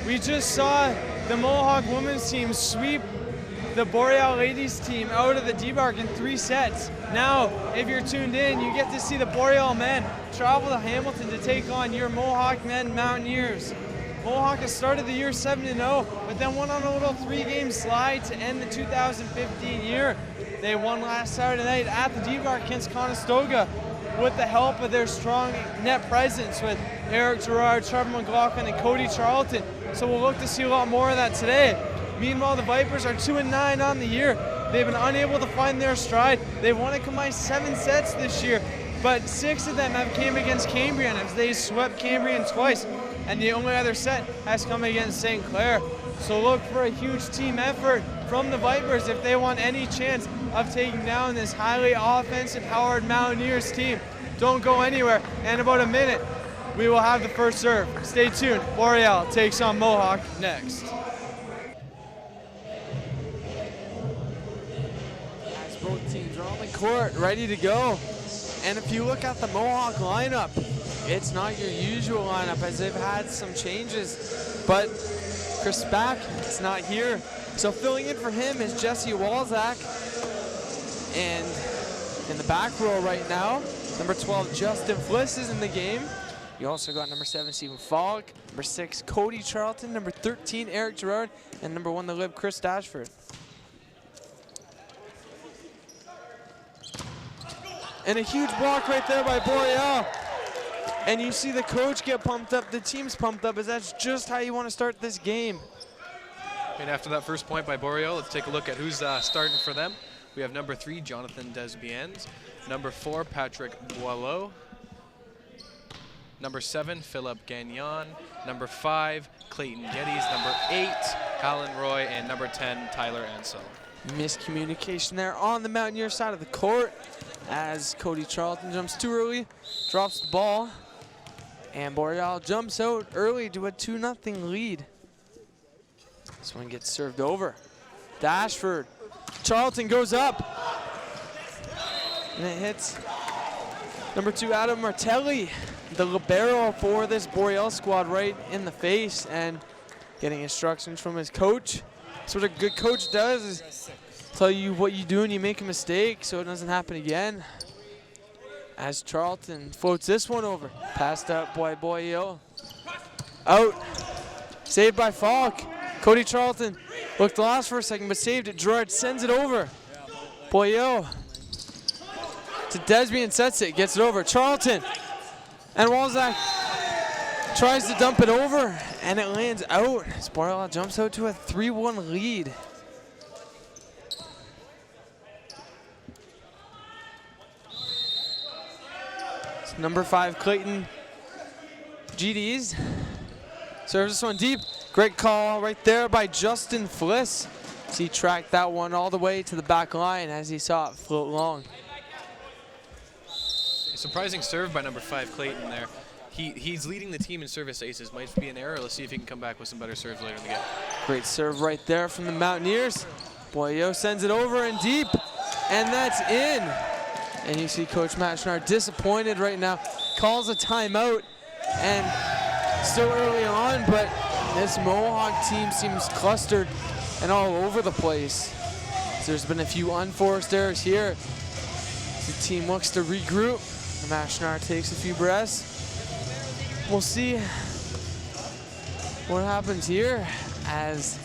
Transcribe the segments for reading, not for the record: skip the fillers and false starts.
We just saw the Mohawk women's team sweep the Boreal ladies team out of the D-Bark in 3 sets. Now, if you're tuned in, you get to see the Boreal men travel to Hamilton to take on your Mohawk men Mountaineers. Mohawk has started the year 7-0, but then went on a little 3-game slide to end the 2015 year. They won last Saturday night at the D-Bark against Conestoga with the help of their strong net presence with Eric Gerard, Trevor McLaughlin, and Cody Charlton. So we'll look to see a lot more of that today. Meanwhile, the Vipers are 2-9 on the year. They've been unable to find their stride. They've won a combined 7 sets this year, but 6 of them have came against Cambrian as they swept Cambrian twice, and the only other set has come against St. Clair. So look for a huge team effort from the Vipers if they want any chance of taking down this highly offensive-powered Mountaineers team. Don't go anywhere. In about a minute, we will have the first serve. Stay tuned. Boreal takes on Mohawk next. As both teams are on the court, ready to go. And if you look at the Mohawk lineup, it's not your usual lineup as they've had some changes. But Chris Back is not here. So filling in for him is Jesse Walzak. And in the back row right now, number 12, Justin Fliss is in the game. You also got number 7, Stephen Falk, number 6, Cody Charlton, number 13, Eric Gerard, and number 1, the lib, Chris Dashford. And a huge block right there by Boreal. And you see the coach get pumped up, the team's pumped up, as that's just how you want to start this game. And after that first point by Boreal, let's take a look at who's starting for them. We have number 3, Jonathan Desbiens, number 4, Patrick Boileau, number 7, Philip Gagnon, number 5, Clayton Geddes, number 8, Alan Roy, and number 10, Tyler Ansell. Miscommunication there on the Mountaineer side of the court as Cody Charlton jumps too early, drops the ball, and Boreal jumps out early to a 2-0 lead. This one gets served over. Dashford. Charlton goes up. And it hits number 2, Adam Martelli, the libero for this Boreal squad, right in the face, and getting instructions from his coach. That's what a good coach does, is tell you what you do and you make a mistake so it doesn't happen again. As Charlton floats this one over. Passed up by Boreal. Out. Saved by Falk. Cody Charlton looked lost for a second, but saved it. Gerard sends it over. Boreal to Desbian, sets it, gets it over. Charlton and Walzak tries to dump it over, and it lands out. Boreal jumps out to a 3-1 lead. It's number 5, Clayton GDs. Serves this one deep. Great call right there by Justin Fliss. He tracked that one all the way to the back line as he saw it float long. A surprising serve by number 5, Clayton there. He's leading the team in service aces. Might be an error. Let's see if he can come back with some better serves later in the game. Great serve right there from the Mountaineers. Boyo sends it over and deep, and that's in. And you see Coach Matt Schnarr disappointed right now. Calls a timeout, and still early on, but this Mohawk team seems clustered and all over the place. So there's been a few unforced errors here. The team looks to regroup. Matt Schnarr takes a few breaths. We'll see what happens here as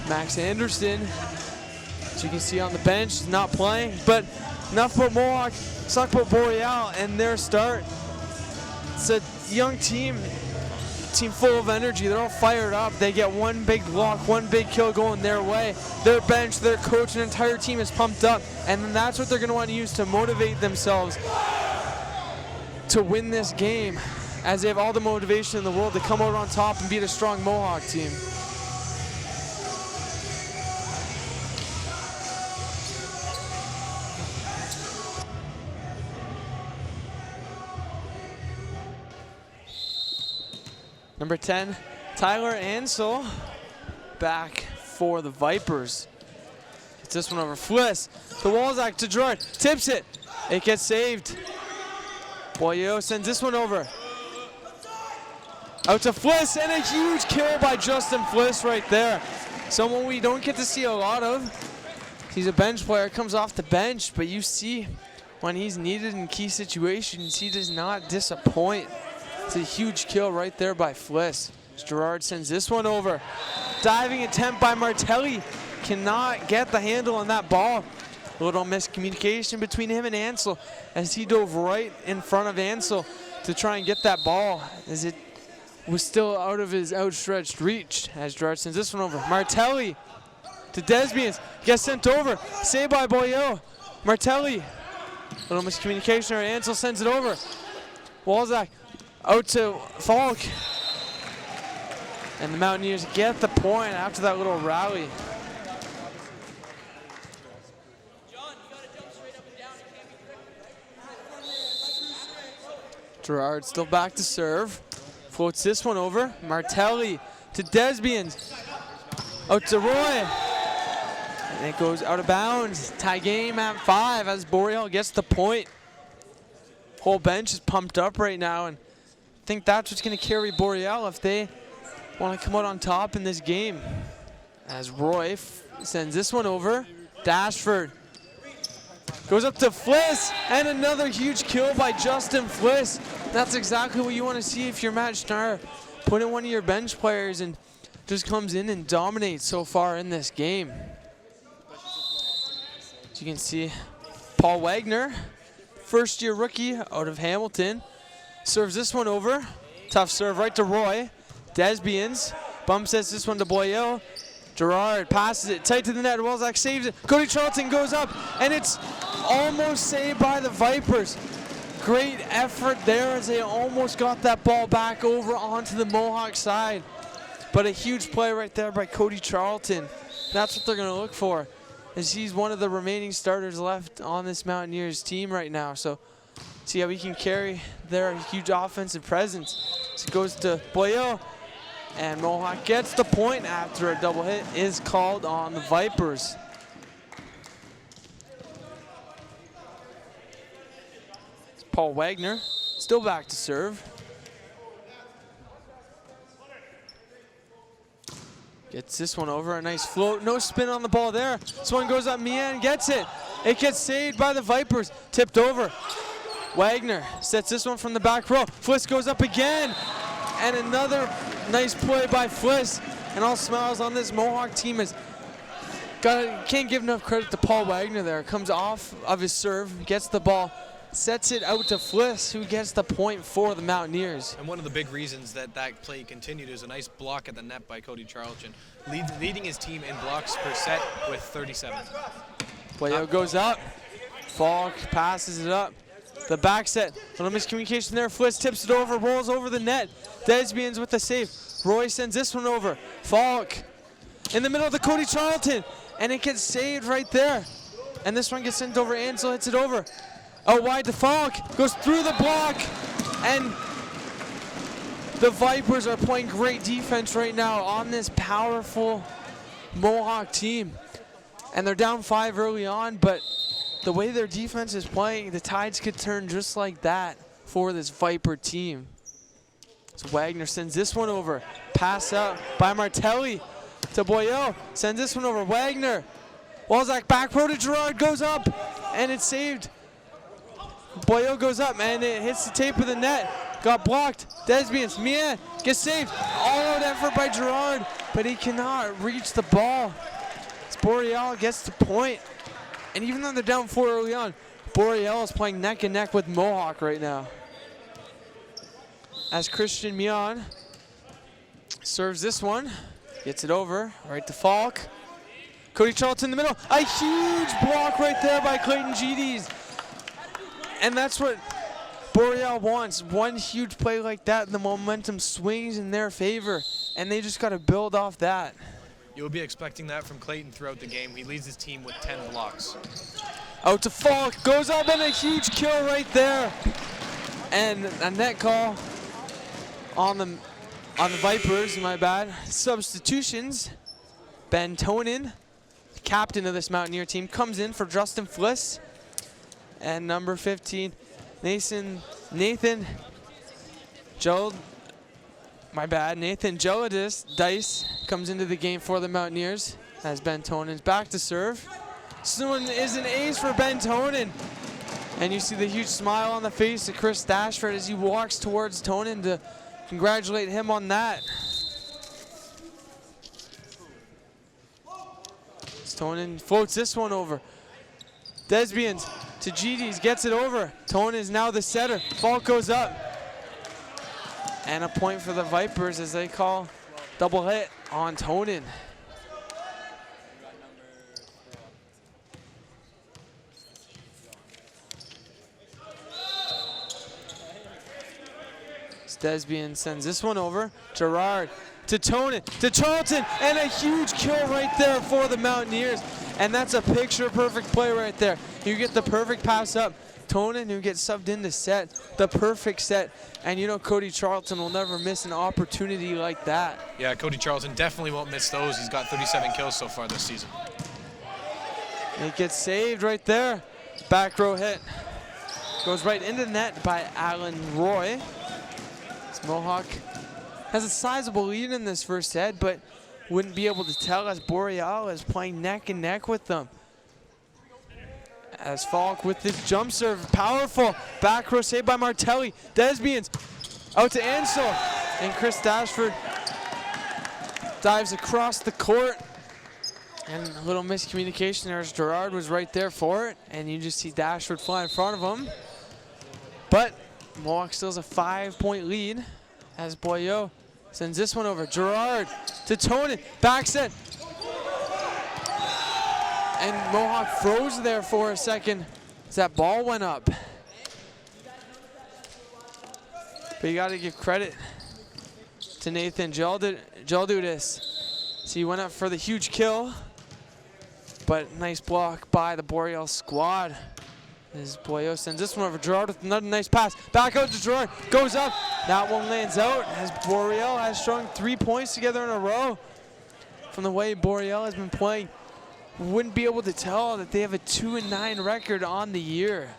Max Anderson, as you can see on the bench, is not playing. But enough about Mohawk, let's talk about Boreal and their start. It's a young team full of energy. They're all fired up. They get one big block, one big kill going their way. Their bench, their coach, and entire team is pumped up, and then that's what they're going to want to use to motivate themselves to win this game, as they have all the motivation in the world to come out on top and beat a strong Mohawk team. Number 10, Tyler Ansell, back for the Vipers. Gets this one over. Fliss to Walzak to Gerard. Tips it. It gets saved. Boyo sends this one over. Out to Fliss, and a huge kill by Justin Fliss right there. Someone we don't get to see a lot of. He's a bench player, comes off the bench, but you see when he's needed in key situations, he does not disappoint. It's a huge kill right there by Fliss. Gerard sends this one over. Diving attempt by Martelli. Cannot get the handle on that ball. A little miscommunication between him and Ansel as he dove right in front of Ansel to try and get that ball as it was still out of his outstretched reach. As Gerard sends this one over. Martelli to Desbians. Gets sent over. Saved by Boreal. Martelli. Little miscommunication there. Ansel sends it over. Walzak out to Falk. And the Mountaineers get the point after that little rally. Gerard still back to serve. Floats this one over. Martelli to Desbians. Out to Roy. And it goes out of bounds. Tie game at 5 as Boreal gets the point. Whole bench is pumped up right now, and I think that's what's going to carry Boreal if they want to come out on top in this game. As Roy sends this one over. Dashford goes up to Fliss, and another huge kill by Justin Fliss. That's exactly what you want to see if you're Matt Schnarr. Put in one of your bench players and just comes in and dominates so far in this game. As you can see, Paul Wagner, first-year rookie out of Hamilton, serves this one over. Tough serve right to Roy. Desbians bump sets this one to Boreal. Gerard passes it tight to the net. Welzak saves it. Cody Charlton goes up, and it's almost saved by the Vipers. Great effort there as they almost got that ball back over onto the Mohawk side. But a huge play right there by Cody Charlton. That's what they're going to look for, as he's one of the remaining starters left on this Mountaineers team right now. So see how he can carry their huge offensive presence. So it goes to Boreal. And Mohawk gets the point after a double hit is called on the Vipers. It's Paul Wagner, still back to serve. Gets this one over, a nice float, no spin on the ball there. This one goes up, Mian gets it. It gets saved by the Vipers, tipped over. Wagner sets this one from the back row. Fliss goes up again. And another nice play by Fliss. And all smiles on this Mohawk team is can't give enough credit to Paul Wagner there. Comes off of his serve, gets the ball, sets it out to Fliss, who gets the point for the Mountaineers. And one of the big reasons that that play continued is a nice block at the net by Cody Charlton, leading his team in blocks per set with 37. Boreal goes up. Falk passes it up. The back set, a little miscommunication there. Fliss tips it over, rolls over the net. Desbians with the save. Roy sends this one over. Falk in the middle of the Cody Charlton, and it gets saved right there. And this one gets sent over. Ansel hits it over. Out wide to Falk, goes through the block, and the Vipers are playing great defense right now on this powerful Mohawk team. And they're down 5 early on, but the way their defense is playing, the tides could turn just like that for this Viper team. So Wagner sends this one over. Pass out by Martelli to Boreal. Sends this one over. Wagner. Walzak back row to Gerard, goes up, and it's saved. Boreal goes up, and it hits the tape of the net. Got blocked. Desbians, Mia gets saved. All-out effort by Gerard, but he cannot reach the ball. Boreal gets the point. And even though they're down 4 early on, Boreal is playing neck and neck with Mohawk right now. As Christian Mian serves this one, gets it over, right to Falk. Cody Charlton in the middle, a huge block right there by Clayton Geddes. And that's what Boreal wants, one huge play like that, and the momentum swings in their favor, and they just got to build off that. You'll be expecting that from Clayton throughout the game. He leads his team with 10 blocks. Out to Falk, goes up, and a huge kill right there. And a net call on the Vipers, my bad. Substitutions. Ben Tonin, captain of this Mountaineer team, comes in for Justin Fliss. And number 15, Nathan My bad. Nathan Dice comes into the game for the Mountaineers as Ben Tonen's back to serve. This one is an ace for Ben Tonen. And you see the huge smile on the face of Chris Dashford as he walks towards Tonen to congratulate him on that. Tonen floats this one over. Desbians to GDs, gets it over. Tonen is now the setter. Ball goes up. And a point for the Vipers as they call double hit on Tonen. Desbian sends this one over. Gerard to Tonen, to Charlton, and a huge kill right there for the Mountaineers. And that's a picture-perfect play right there. You get the perfect pass up. Tonen, who gets subbed in to set, the perfect set. And you know Cody Charlton will never miss an opportunity like that. Yeah, Cody Charlton definitely won't miss those. He's got 37 kills so far this season. It gets saved right there. Back row hit. Goes right into the net by Alan Roy. Mohawk has a sizable lead in this first set, but wouldn't be able to tell as Boreal is playing neck and neck with them. As Falk with his jump serve, powerful back row save by Martelli. Desbians out to Ansel, and Chris Dashford dives across the court. And a little miscommunication there as Gerard was right there for it, and you just see Dashford fly in front of him. But Mohawk still has a 5-point lead as Boyo sends this one over. Gerard to Tonen, back set. And Mohawk froze there for a second as that ball went up. But you got to give credit to Nathan Jaldudis. So he went up for the huge kill, but nice block by the Boreal squad. As Boyo sends this one over. Gerard with another nice pass. Back out to Gerard. Goes up. That one lands out as Boreal has strung 3 points together in a row. From the way Boreal has been playing, wouldn't be able to tell that they have a 2-9 record on the year.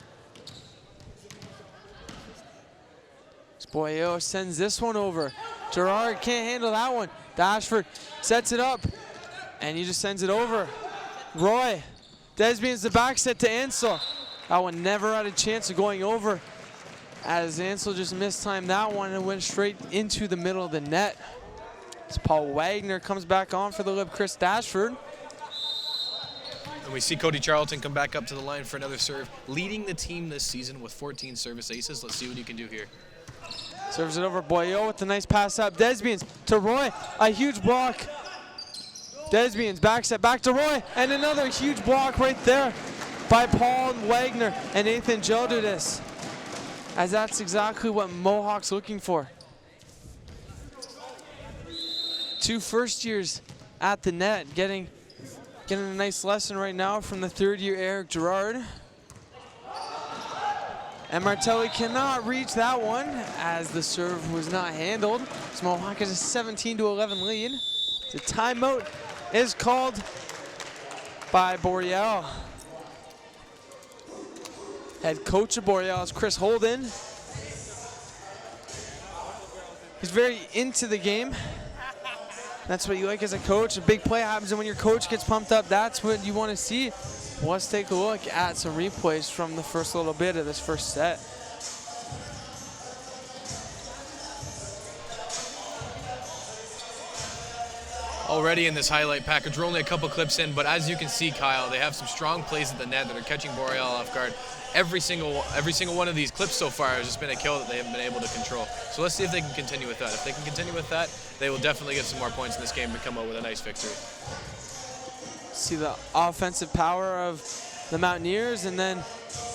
As Boyo sends this one over. Gerard can't handle that one. Dashford sets it up, and he just sends it over. Roy. Desbian's the back set to Ansel. That one never had a chance of going over as Ansel just mistimed that one and went straight into the middle of the net. As Paul Wagner comes back on for the lib, Chris Dashford. And we see Cody Charlton come back up to the line for another serve, leading the team this season with 14 service aces. Let's see what he can do here. Serves it over Boyo with the nice pass up. Desbians to Roy, a huge block. Desbians back set back to Roy, and another huge block right there by Paul Wagner and Nathan Jaldudis, as that's exactly what Mohawk's looking for. 2 first years at the net, getting a nice lesson right now from the 3rd-year Eric Gerard. And Martelli cannot reach that one as the serve was not handled. So Mohawk has a 17-11 lead. The timeout is called by Boreal. Head coach of Boreal is Chris Holden. He's very into the game. That's what you like as a coach. A big play happens, and when your coach gets pumped up, that's what you want to see. Well, let's take a look at some replays from the first little bit of this first set. Already in this highlight package, we're only a couple clips in, but as you can see, Kyle, they have some strong plays at the net that are catching Boreal off guard. Every single one of these clips so far has just been a kill that they haven't been able to control. So let's see if they can continue with that. If they can continue with that, they will definitely get some more points in this game to come out with a nice victory. See the offensive power of the Mountaineers, and then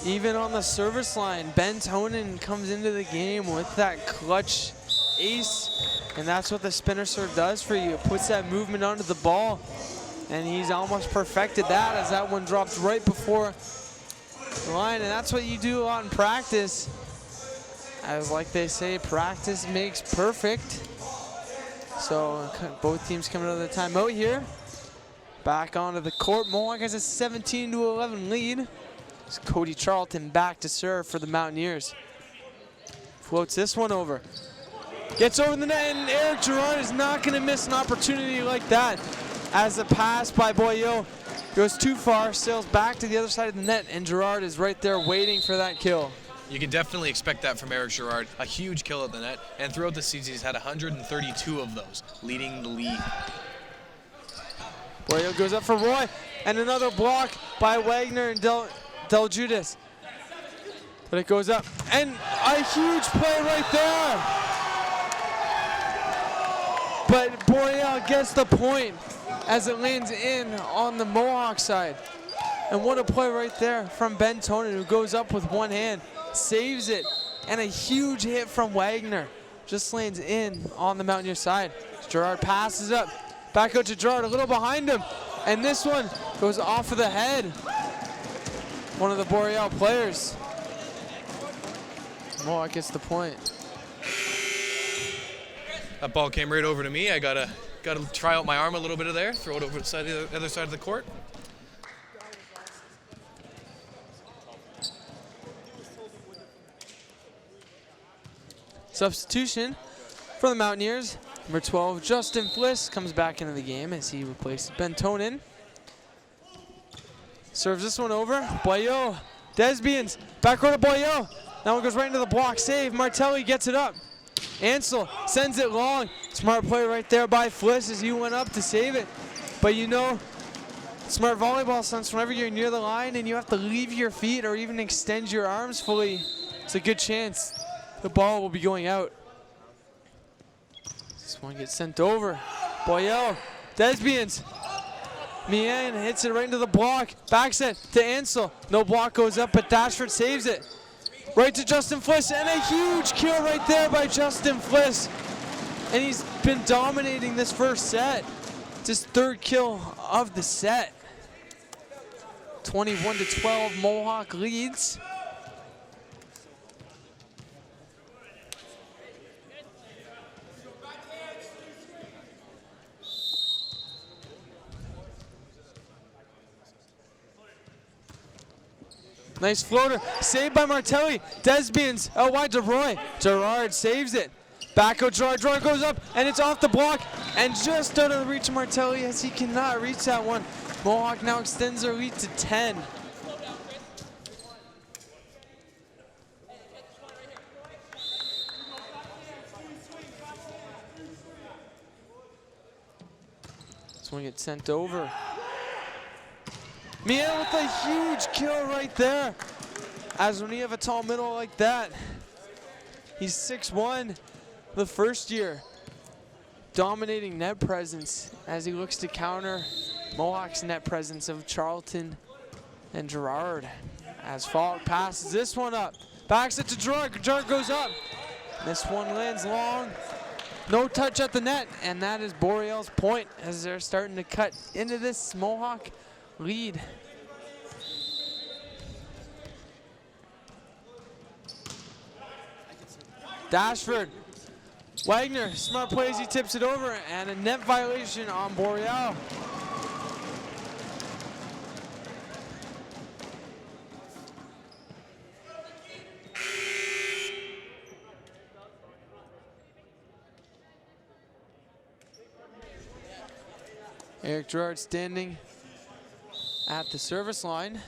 even on the service line, Ben Tonen comes into the game with that clutch ace, and that's what the spinner serve does for you. It puts that movement onto the ball, and he's almost perfected that as that one dropped right before the line, and that's what you do a lot in practice. As like they say, practice makes perfect. So both teams coming out of the timeout here. Back onto the court. Mohawk has a 17-11 lead. It's Cody Charlton back to serve for the Mountaineers. Floats this one over. Gets over the net, and Eric Gerard is not going to miss an opportunity like that. As the pass by Boreal goes too far, sails back to the other side of the net, and Gerard is right there waiting for that kill. You can definitely expect that from Eric Gerard. A huge kill at the net, and throughout the season he's had 132 of those, leading the league. Boreal goes up for Roy, and another block by Wagner and Del Judas. But it goes up, and a huge play right there. But Boreal gets the point as it lands in on the Mohawk side. And what a play right there from Ben Tonin, who goes up with one hand, saves it, and a huge hit from Wagner. Just lands in on the Mountaineer side. Gerard passes up, back out to Gerard, a little behind him, and this one goes off of the head. One of the Boreal players. Mohawk gets the point. That ball came right over to me. I gotta try out my arm a little bit of there, throw it over to the other side of the court. Substitution for the Mountaineers. Number 12, Justin Fliss comes back into the game as he replaces Ben Tonin. Serves this one over. Boyo, Desbians, back row to Boyo. That one goes right into the block. Save. Martelli gets it up. Ansel sends it long. Smart play right there by Fliss as he went up to save it. But you know, smart volleyball sense, whenever you're near the line and you have to leave your feet or even extend your arms fully, it's a good chance the ball will be going out. This one gets sent over. Boyo, Desbians. Mian hits it right into the block. Back set to Ansel. No block goes up, but Dashford saves it. Right to Justin Fliss, and a huge kill right there by Justin Fliss. And he's been dominating this first set. It's his third kill of the set. 21-12, Mohawk leads. Nice floater, saved by Martelli. Desbians out wide to Roy. Gerard saves it. Back out Gerard. Gerard goes up, and it's off the block, and just out of the reach of Martelli as he cannot reach that one. Mohawk now extends their lead to 10. This one gets sent over. Mia with a huge kill right there. As when you have a tall middle like that, he's 6'1", the first year. Dominating net presence as he looks to counter Mohawk's net presence of Charlton and Gerard. As Falk passes this one up, backs it to Gerard. Gerard goes up. This one lands long. No touch at the net, and that is Boreal's point as they're starting to cut into this Mohawk lead. Dashford, Wagner, smart plays, he tips it over, and a net violation on Boreal. Eric Gerard standing at the service line.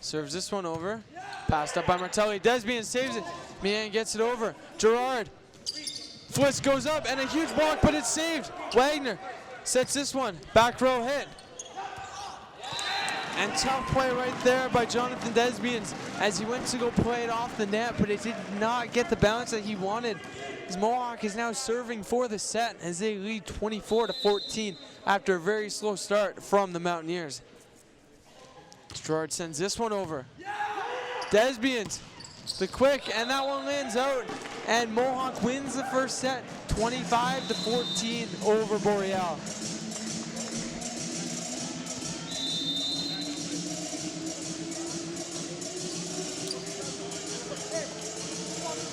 Serves this one over. Passed up by Martelli. Desbian saves it. Mian gets it over. Gerard. Fliss goes up and a huge block, but it's saved. Wagner sets this one. Back row hit. And tough play right there by Jonathan Desbians as he went to go play it off the net, but it did not get the bounce that he wanted. His Mohawk is now serving for the set as they lead 24-14 after a very slow start from the Mountaineers. Gerard sends this one over. Desbians, the quick, and that one lands out. And Mohawk wins the first set, 25-14 over Boreal.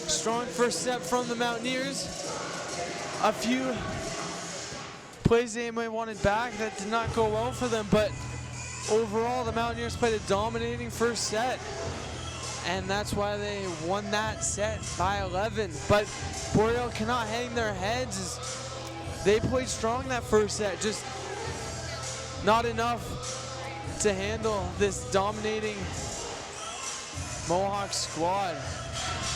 Strong first set from the Mountaineers. A few plays they might wanted back that did not go well for them, but overall the Mountaineers played a dominating first set. and that's why they won that set by 11. But Boreal cannot hang their heads as they played strong that first set, just not enough to handle this dominating Mohawk squad.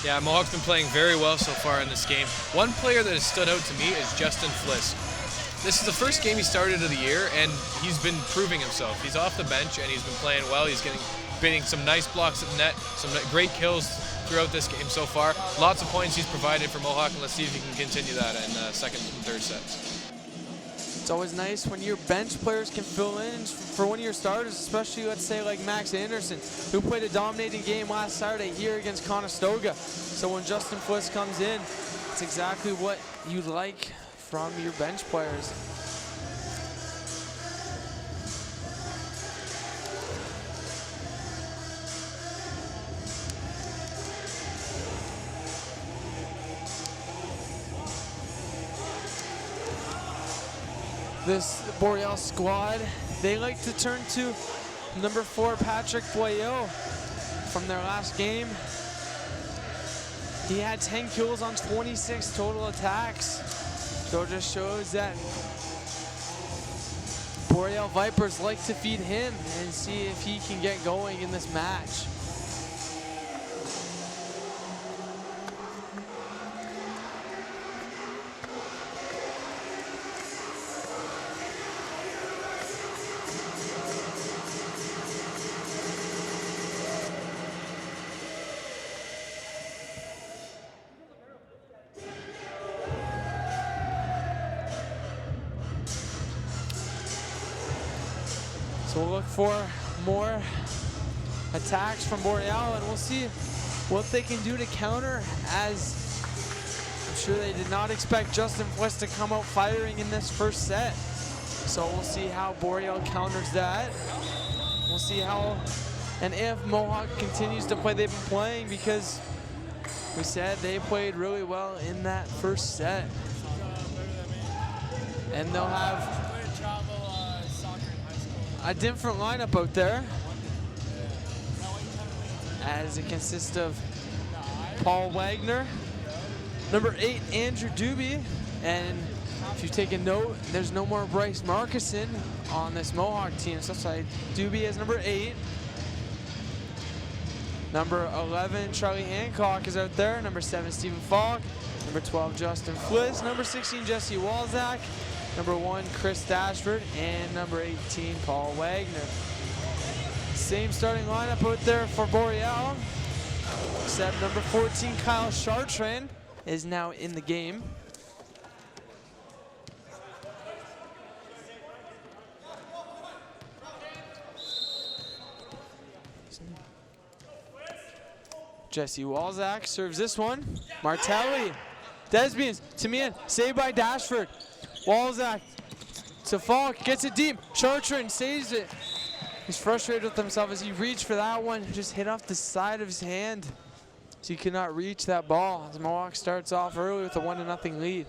Yeah, Mohawk's been playing very well so far in this game. One player that has stood out to me is Justin Fliss. This is the first game he started of the year, and he's been proving himself. He's off the bench, and he's been playing well. He's getting some nice blocks at the net, some great kills throughout this game so far. Lots of points he's provided for Mohawk, and let's see if he can continue that in second and third sets. It's always nice when your bench players can fill in for one of your starters, especially, let's say, like Max Anderson, who played a dominating game last Saturday here against Conestoga. So when Justin Fliss comes in, it's exactly what you like from your bench players. This Boreal squad, they like to turn to number 4, Patrick Boyot from their last game. He had 10 kills on 26 total attacks. So it just shows that Boreal Vipers like to feed him and see if he can get going in this match. So we'll look for more attacks from Boreal, and we'll see what they can do to counter, as I'm sure they did not expect Justin Fliss to come out firing in this first set. So we'll see how Boreal counters that. We'll see how and if Mohawk continues to play they've been playing, because we said they played really well in that first set. And they'll have a different lineup out there, as it consists of Paul Wagner, number 8, Andrew Doobie, and if you take a note, there's no more Bryce Markison on this Mohawk team. So Doobie is number 8. Number 11, Charlie Hancock is out there. Number 7, Stephen Falk. Number 12, Justin Fliss. Number 16, Jesse Walzak. Number 1, Chris Dashford, and number 18, Paul Wagner. Same starting lineup out there for Boreal, except number 14, Kyle Chartrand, is now in the game. Jesse Walzak serves this one. Martelli, Desbians to Meehan, saved by Dashford. Walzak to Falk, gets it deep. Chartrand saves it. He's frustrated with himself as he reached for that one. Just hit off the side of his hand, so he could not reach that ball. As Mohawk starts off early with a 1-0 lead.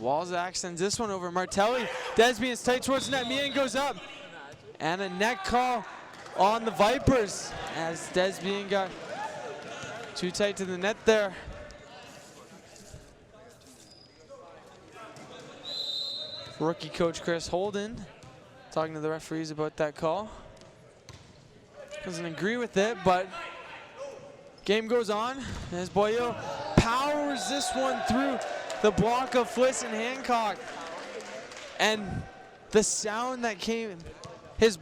Walzak sends this one over. Martelli, Desbians tight towards the net. Meehan goes up. And a net call on the Vipers, as Desbian got too tight to the net there. Rookie coach Chris Holden talking to the referees about that call. Doesn't agree with it, but game goes on as Boyo powers this one through the block of Fliss and Hancock. And the sound that came, his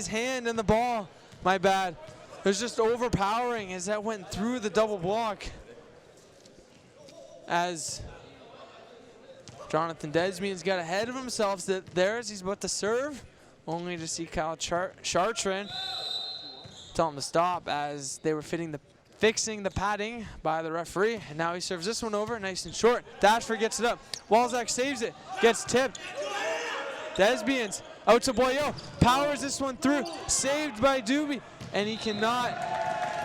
hand and the ball, my bad, it was just overpowering as that went through the double block. As Jonathan Desbian's got ahead of himself there as he's about to serve, only to see Kyle Chartrand tell him to stop, as they were fixing the padding by the referee. And now he serves this one over, nice and short. Dashford gets it up. Walzak saves it, gets tipped. Desbians out to Boyo, powers this one through, saved by Doobie, and he cannot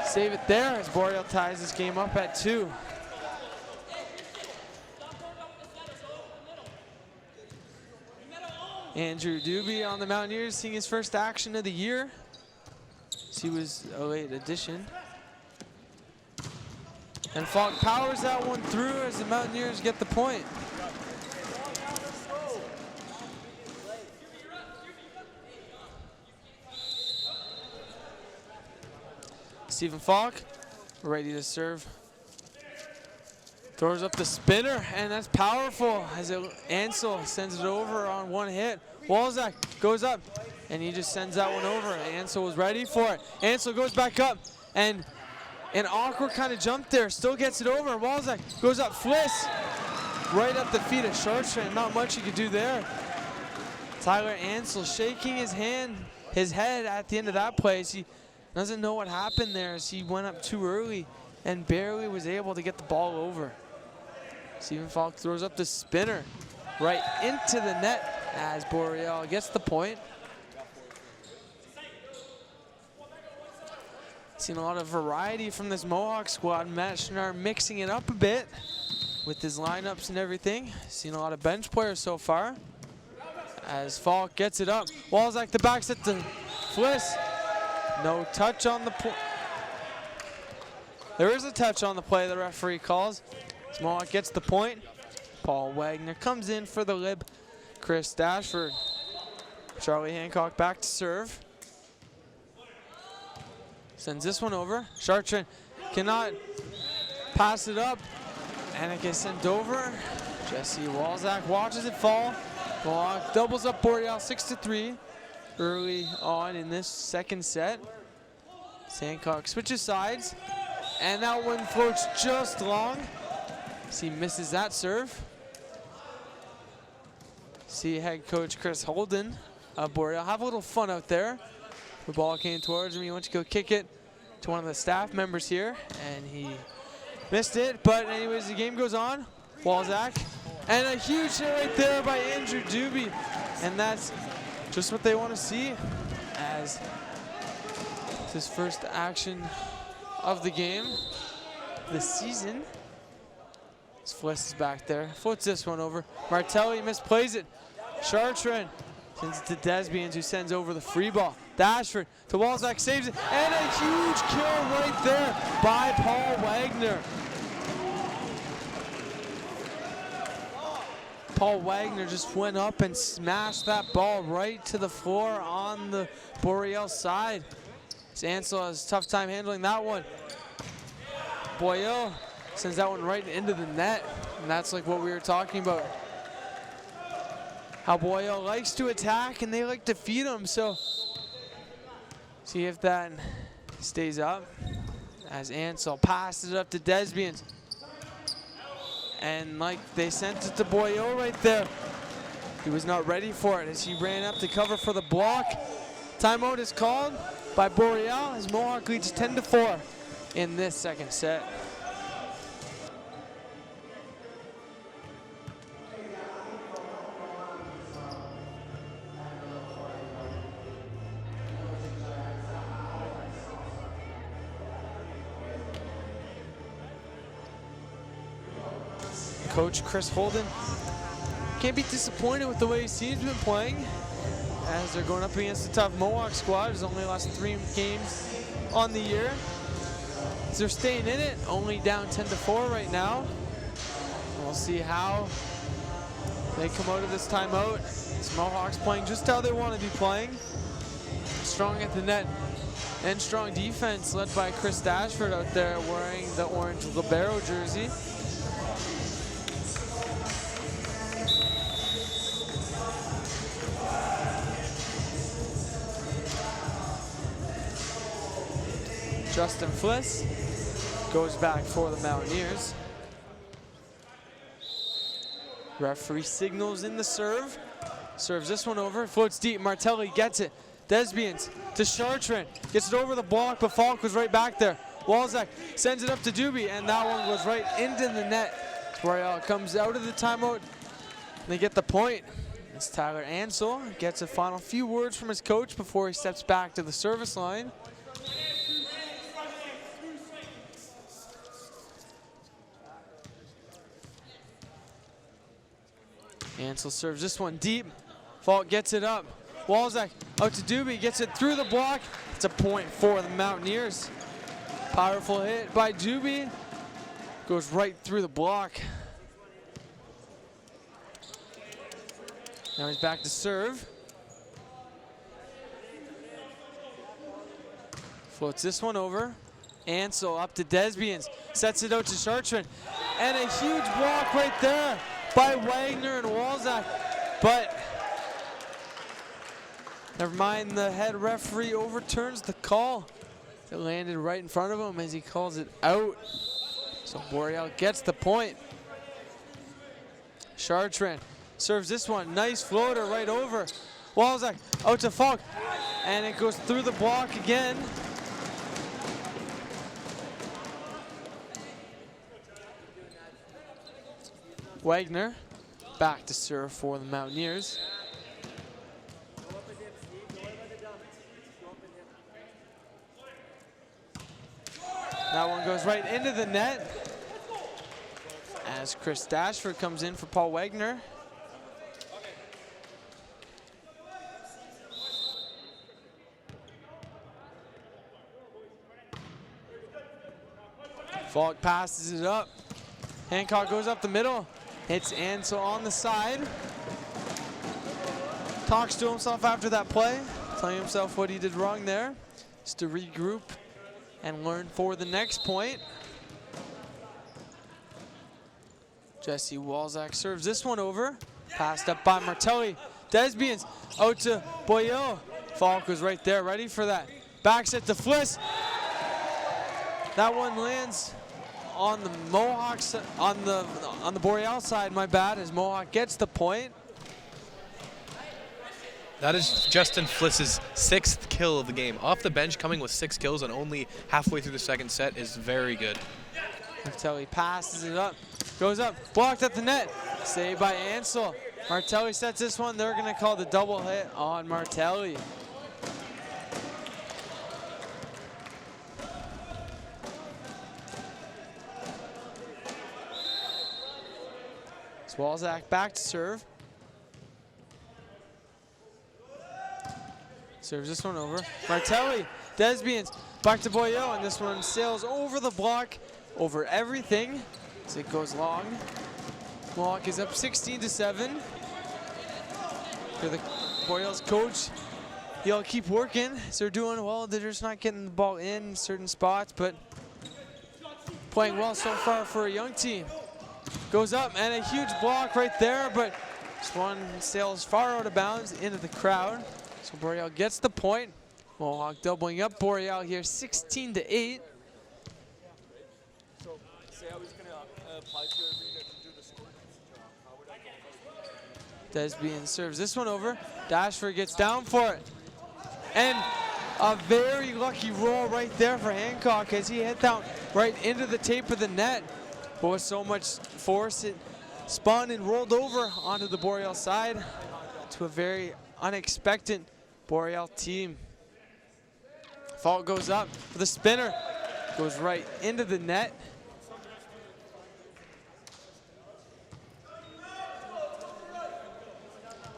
save it there as Boreal ties this game up at 2. Andrew Doobie on the Mountaineers, seeing his first action of the year. He was a late addition. And Falk powers that one through as the Mountaineers get the point. Stephen Falk, ready to serve. Throws up the spinner, and that's powerful as Ansel sends it over on one hit. Walzak goes up, and he just sends that one over. Ansel was ready for it. Ansel goes back up, and an awkward kind of jump there. Still gets it over. Walzak goes up, Fliss, right at the feet of Chartrand. Not much he could do there. Tyler Ansel shaking his head at the end of that play. He doesn't know what happened there as he went up too early and barely was able to get the ball over. Stephen Falk throws up the spinner right into the net as Boreal gets the point. Seen a lot of variety from this Mohawk squad. Matt Schnarr mixing it up a bit with his lineups and everything. Seen a lot of bench players so far as Falk gets it up. Walzak the back set to Fliss. No touch on the play. There is a touch on the play the referee calls. Mohawk gets the point. Paul Wagner comes in for the lib. Chris Dashford. Charlie Hancock back to serve. Sends this one over. Chartrand cannot pass it up. And it gets sent over. Jesse Walzak watches it fall. Mohawk doubles up Boreal 6-3 early on in this second set. Hancock switches sides. And that one floats just long. He misses that serve. See head coach Chris Holden of Boreal have a little fun out there. The ball came towards him. He went to go kick it to one of the staff members here, and he missed it. But anyways, the game goes on. Walzak, and a huge hit right there by Andrew Doobie, and that's just what they want to see as his first action of the game this season. Fliss is back there, floats this one over. Martelli misplays it. Chartrand sends it to Desbians, who sends over the free ball. Dashford to Walzak, saves it, and a huge kill right there by Paul Wagner. Paul Wagner just went up and smashed that ball right to the floor on the Boreal side. Ansel has a tough time handling that one. Boyle sends that one right into the net, and that's like what we were talking about. How Boyle likes to attack, and they like to feed him, so see if that stays up. As Ansel passes it up to Desbians. And like they sent it to Boyle right there. He was not ready for it as he ran up to cover for the block. Timeout is called by Boreal as Mohawk leads 10-4 in this second set. Coach Chris Holden can't be disappointed with the way his team's been playing as they're going up against a tough Mohawk squad. There's only lost 3 games on the year. So they're staying in it, only down 10-4 right now. We'll see how they come out of this timeout. This Mohawks playing just how they want to be playing. Strong at the net and strong defense led by Chris Dashford out there wearing the orange libero jersey. Justin Fliss goes back for the Mountaineers. Referee signals in the serve. Serves this one over, floats deep. Martelli gets it. Desbians to Chartrand. Gets it over the block, but Falk was right back there. Walzak sends it up to Doobie, and that one goes right into the net. Boreal comes out of the timeout, and they get the point. As Tyler Ansel gets a final few words from his coach before he steps back to the service line. Ansel serves this one deep. Falk gets it up. Walzak out to Doobie, gets it through the block. It's a point for the Mountaineers. Powerful hit by Doobie. Goes right through the block. Now he's back to serve. Floats this one over. Ansel up to Desbians. Sets it out to Chartrand. And a huge block right there by Wagner and Walzak. But never mind, the head referee overturns the call. It landed right in front of him as he calls it out. So Boreal gets the point. Chartrand serves this one. Nice floater right over. Walzak out to Falk. And it goes through the block again. Wagner back to serve for the Mountaineers. That one goes right into the net as Chris Dashford comes in for Paul Wagner. Falk passes it up. Hancock goes up the middle. Hits Ansel on the side. Talks to himself after that play, telling himself what he did wrong there. Just to regroup and learn for the next point. Jesse Walzak serves this one over. Passed up by Martelli. Desbians out to Boreal. Falk was right there, ready for that. Back set to Fliss. That one lands on the Mohawks, on the Boreal side, my bad, as Mohawk gets the point. That is Justin Fliss's 6th kill of the game. Off the bench, coming with 6 kills and only halfway through the second set is very good. Martelli passes it up, goes up, blocked at the net, saved by Ansel. Martelli sets this one. They're gonna call the double hit on Martelli. Walzak back to serve. Serves this one over. Martelli, Desbians, back to Boreal, and this one sails over the block, over everything as it goes long. Mohawk is up 16-7. For the Boreal's coach, y'all keep working. So they're doing well. They're just not getting the ball in certain spots, but playing well so far for a young team. Goes up, and a huge block right there, but this one sails far out of bounds into the crowd. So Boreal gets the point. Mohawk doubling up Boreal here, 16-8. So, say I was going to apply to your arena to do the score. How would I go? Desbian serves this one over. Dashford gets down for it. And a very lucky roll right there for Hancock as he hit down right into the tape of the net. But with so much force, it spun and rolled over onto the Boreal side to a very unexpected Boreal team. Falk goes up for the spinner, goes right into the net.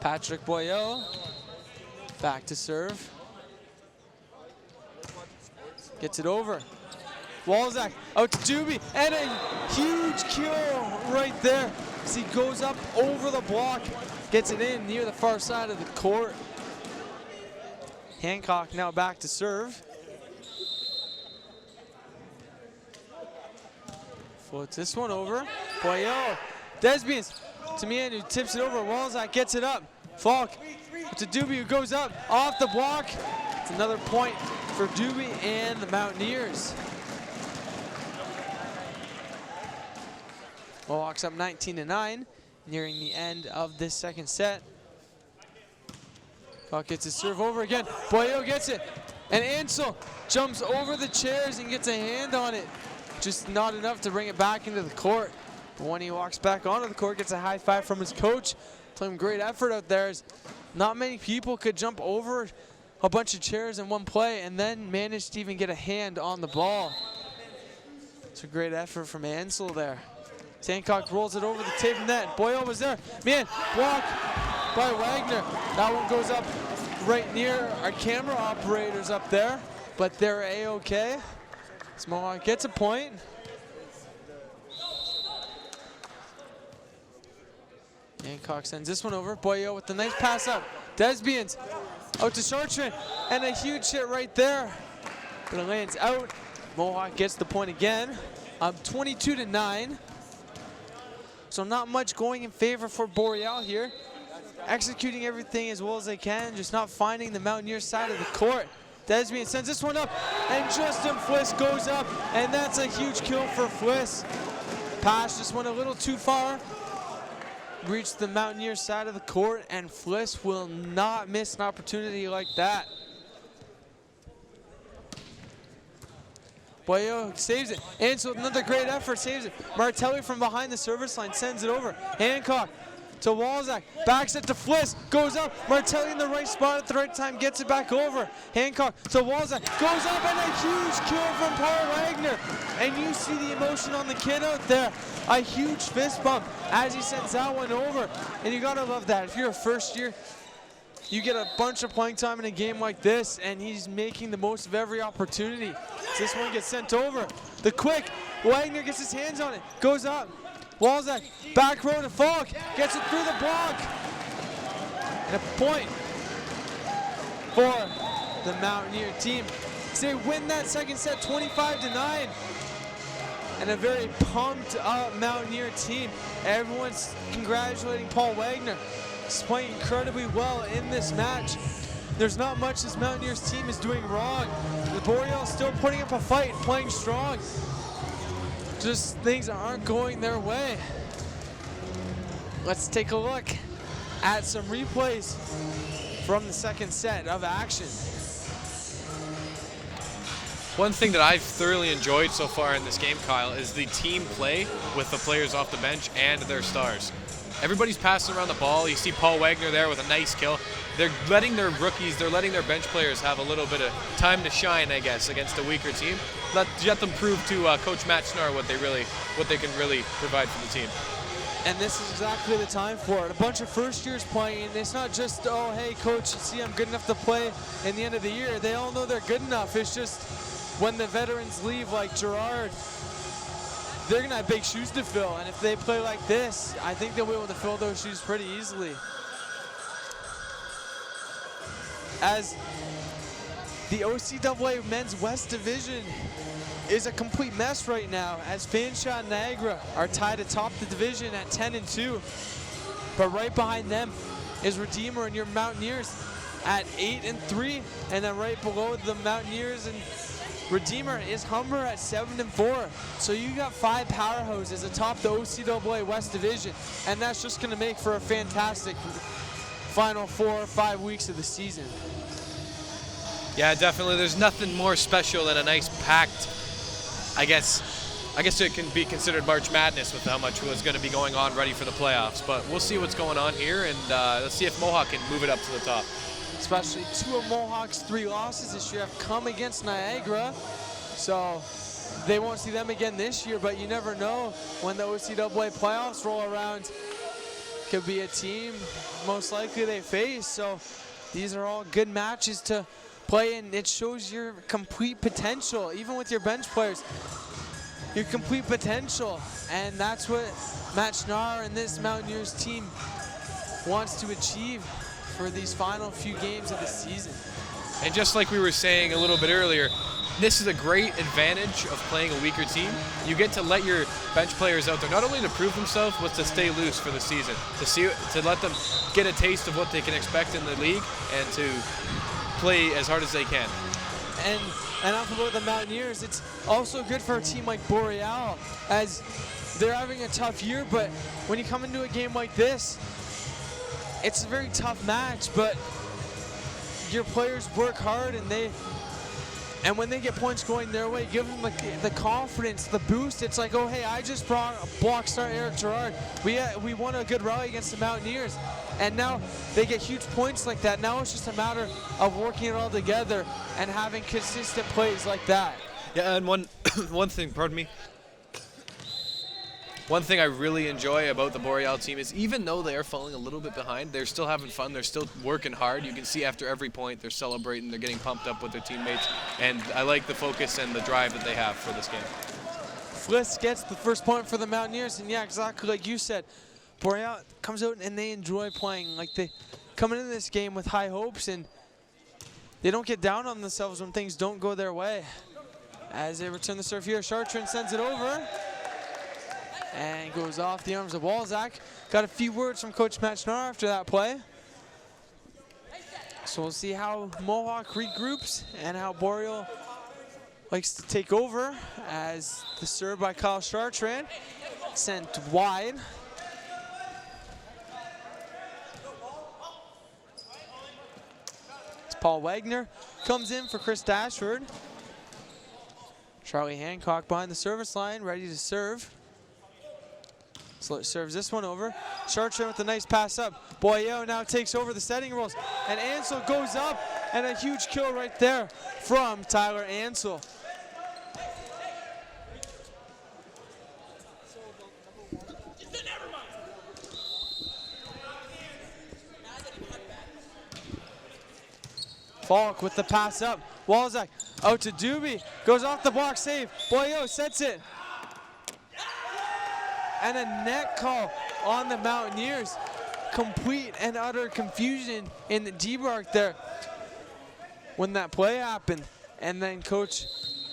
Patrick Boreal back to serve. Gets it over. Walzak out to Doobie, and a huge kill right there as he goes up over the block, gets it in near the far side of the court. Hancock now back to serve. Floats this one over. Boreal, Desbians to Meehan, who tips it over. Walzak gets it up. Falk to Doobie, who goes up off the block. It's another point for Doobie and the Mountaineers. Mohawks up 19-9, nearing the end of this second set. Falk gets his serve over again. Boreal gets it, and Ansel jumps over the chairs and gets a hand on it. Just not enough to bring it back into the court. But when he walks back onto the court, gets a high five from his coach. Telling him great effort out there. As not many people could jump over a bunch of chairs in one play and then manage to even get a hand on the ball. It's a great effort from Ansel there. Hancock rolls it over the tape net. Boyle was there. Man, block by Wagner. That one goes up right near our camera operators up there, but they're A-okay. Mohawk gets a point. Hancock sends this one over. Boreal with the nice pass up. Desbians out to Chartrand, and a huge hit right there. But it lands out. Mohawk gets the point again. 22-9. So not much going in favor for Boreal here. Executing everything as well as they can, just not finding the Mountaineers side of the court. Desbian sends this one up, and Justin Fliss goes up, and that's a huge kill for Fliss. Pass just went a little too far. Reached the Mountaineers side of the court, and Fliss will not miss an opportunity like that. Boyo saves it, and so another great effort, saves it. Martelli from behind the service line sends it over. Hancock to Walzak, backs it to Fliss, goes up. Martelli in the right spot at the right time, gets it back over. Hancock to Walzak, goes up, and a huge kill from Paul Wagner. And you see the emotion on the kid out there. A huge fist bump as he sends that one over. And you gotta love that. If you're a first year, you get a bunch of playing time in a game like this, and he's making the most of every opportunity. This one gets sent over. The quick, Wagner gets his hands on it, goes up. Walzak, back row to Falk, gets it through the block. And a point for the Mountaineer team. So they win that second set 25-9. And a very pumped up Mountaineer team. Everyone's congratulating Paul Wagner. He's playing incredibly well in this match. There's not much this Mountaineers team is doing wrong. The Boreal still putting up a fight, playing strong. Just things aren't going their way. Let's take a look at some replays from the second set of action. One thing that I've thoroughly enjoyed so far in this game, Kyle, is the team play with the players off the bench and their stars. Everybody's passing around the ball. You see Paul Wagner there with a nice kill. They're letting their rookies, they're letting their bench players have a little bit of time to shine, I guess, against a weaker team. Let them prove to Coach Matt Schnarr what they can really provide for the team. And this is exactly the time for it. A bunch of first years playing. It's not just, oh, hey, coach, see, I'm good enough to play in the end of the year. They all know they're good enough. It's just when the veterans leave, like Gerard, they're going to have big shoes to fill. And if they play like this, I think they'll be able to fill those shoes pretty easily. As the OCAA Men's West Division is a complete mess right now, as Fanshawe and Niagara are tied atop the division at 10-2. But right behind them is Redeemer and your Mountaineers at 8-3. And then right below the Mountaineers and Redeemer is Humber at 7-4. So you got 5 powerhouses atop the OCAA West Division. And that's just going to make for a fantastic final 4 or 5 weeks of the season. Yeah, definitely. There's nothing more special than a nice packed, I guess it can be considered March Madness with how much was going to be going on ready for the playoffs. But we'll see what's going on here, and let's see if Mohawk can move it up to the top. Especially 2 of Mohawk's 3 losses this year have come against Niagara. So they won't see them again this year, but you never know when the OCAA playoffs roll around. Could be a team most likely they face. So these are all good matches to play, and it shows your complete potential, even with your bench players, your complete potential. And that's what Matt Schnarr and this Mountaineers team wants to achieve for these final few games of the season. And just like we were saying a little bit earlier, this is a great advantage of playing a weaker team. You get to let your bench players out there, not only to prove themselves, but to stay loose for the season, to let them get a taste of what they can expect in the league and to play as hard as they can. And enough about the Mountaineers, it's also good for a team like Boreal, as they're having a tough year, but when you come into a game like this, it's a very tough match, but your players work hard, and when they get points going their way, give them the confidence, the boost. It's like, oh, hey, I just brought a block star Eric Gerard. We won a good rally against the Mountaineers. And now they get huge points like that. Now it's just a matter of working it all together and having consistent plays like that. Yeah, and one thing, pardon me. One thing I really enjoy about the Boreal team is even though they are falling a little bit behind, they're still having fun. They're still working hard. You can see after every point they're celebrating. They're getting pumped up with their teammates. And I like the focus and the drive that they have for this game. Fliss gets the first point for the Mountaineers. And yeah, exactly like you said, Boreal comes out and they enjoy playing. Like they come into this game with high hopes and they don't get down on themselves when things don't go their way. As they return the serve here, Chartrand sends it over. And goes off the arms of Walzak. Got a few words from Coach Matt Schnarr after that play. So we'll see how Mohawk regroups and how Boreal likes to take over as the serve by Kyle Chartrand sent wide. As Paul Wagner comes in for Chris Dashford. Charlie Hancock behind the service line, ready to serve. So it serves this one over. Chartrand with a nice pass up. Boyeo now takes over the setting roles. And Ansel goes up, and a huge kill right there from Tyler Ansel. Falk with the pass up. Walzak out to Doobie. Goes off the block save. Boyeo sets it. And a net call on the Mountaineers. Complete and utter confusion in the debark there when that play happened. And then Coach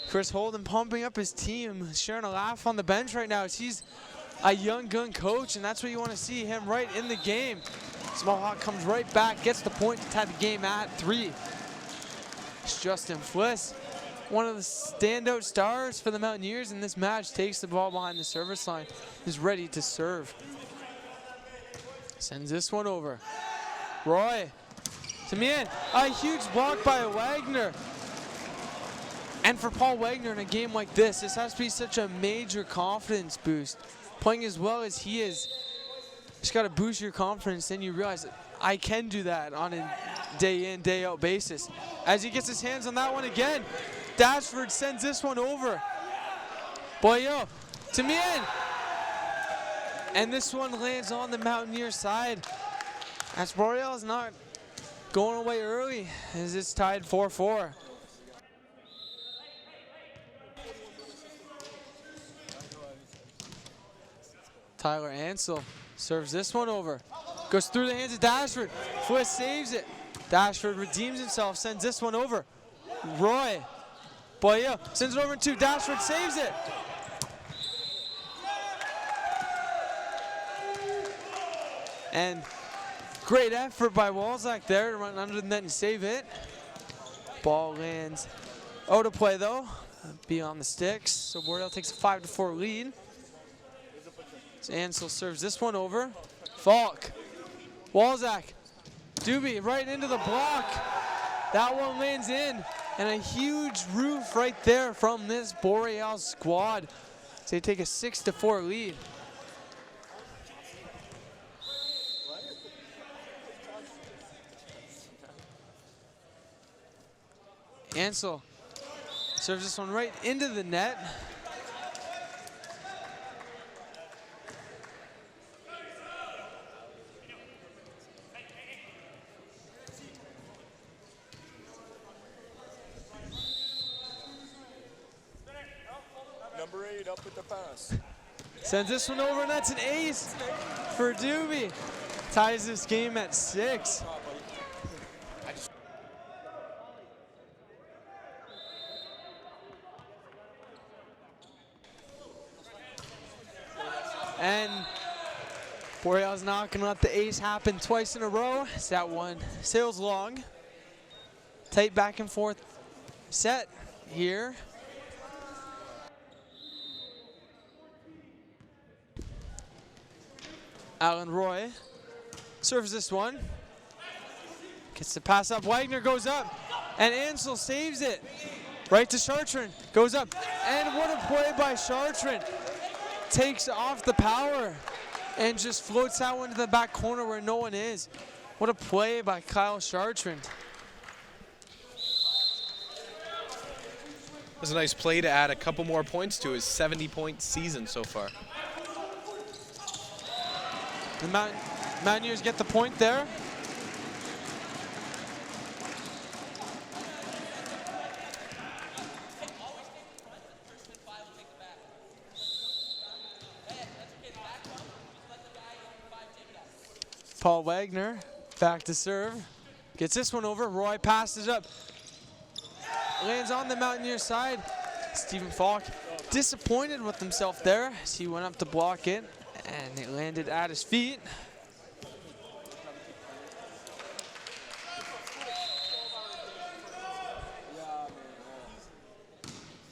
Chris Holden pumping up his team, sharing a laugh on the bench right now as he's a young gun coach, and that's what you want to see, him right in the game. Mohawk comes right back, gets the point to tie the game at 3. It's Justin Fliss, one of the standout stars for the Mountaineers in this match, takes the ball behind the service line, is ready to serve. Sends this one over. Roy to Meehan, a huge block by Wagner. And for Paul Wagner in a game like this has to be such a major confidence boost. Playing as well as he is, just got to boost your confidence, then you realize that I can do that on a day in, day out basis. As he gets his hands on that one again, Dashford sends this one over. Boyo to Meehan. And this one lands on the Mountaineer side. As Boreal is not going away early as it's tied 4-4. Tyler Ansel serves this one over. Goes through the hands of Dashford. Fliss saves it. Dashford redeems himself, sends this one over. Roy. Boyo sends it over to Dashford, saves it. And great effort by Walzak there to run under the net and save it. Ball lands out of play though, beyond the sticks. So Boreal takes a 5-4 lead. So Ansel serves this one over. Falk, Walzak, Doobie right into the block. That one lands in, and a huge roof right there from this Boreal squad. So they take a 6-4 lead. Ansel serves this one right into the net. Number 8 up with the pass. Sends this one over, and that's an ace for Doobie. Ties this game at 6. And Boreal's not going to let the ace happen twice in a row. As that one sails long. Tight back and forth set here. Alan Roy serves this one. Gets the pass up. Wagner goes up. And Ansel saves it. Right to Chartrand. Goes up. And what a play by Chartrand. Takes off the power and just floats that one to the back corner where no one is. What a play by Kyle Chartrand. It was a nice play to add a couple more points to his 70-point season so far. The Mountaineers get the point there. Paul Wagner back to serve. Gets this one over. Roy passes up. Lands on the Mountaineer side. Stephen Falk disappointed with himself there as he went up to block it, and it landed at his feet.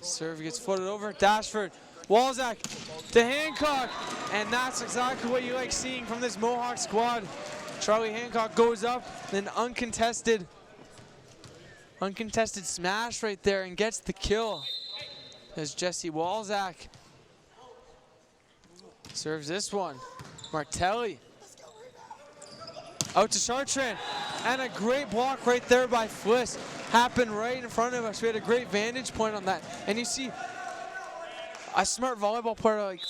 Serve gets footed over. Dashford, Walzak to Hancock, and that's exactly what you like seeing from this Mohawk squad. Charlie Hancock goes up, then uncontested smash right there and gets the kill. There's Jesse Walzak. Serves this one. Martelli. Out to Chartrand. And a great block right there by Fliss. Happened right in front of us. We had a great vantage point on that. And you see, a smart volleyball player like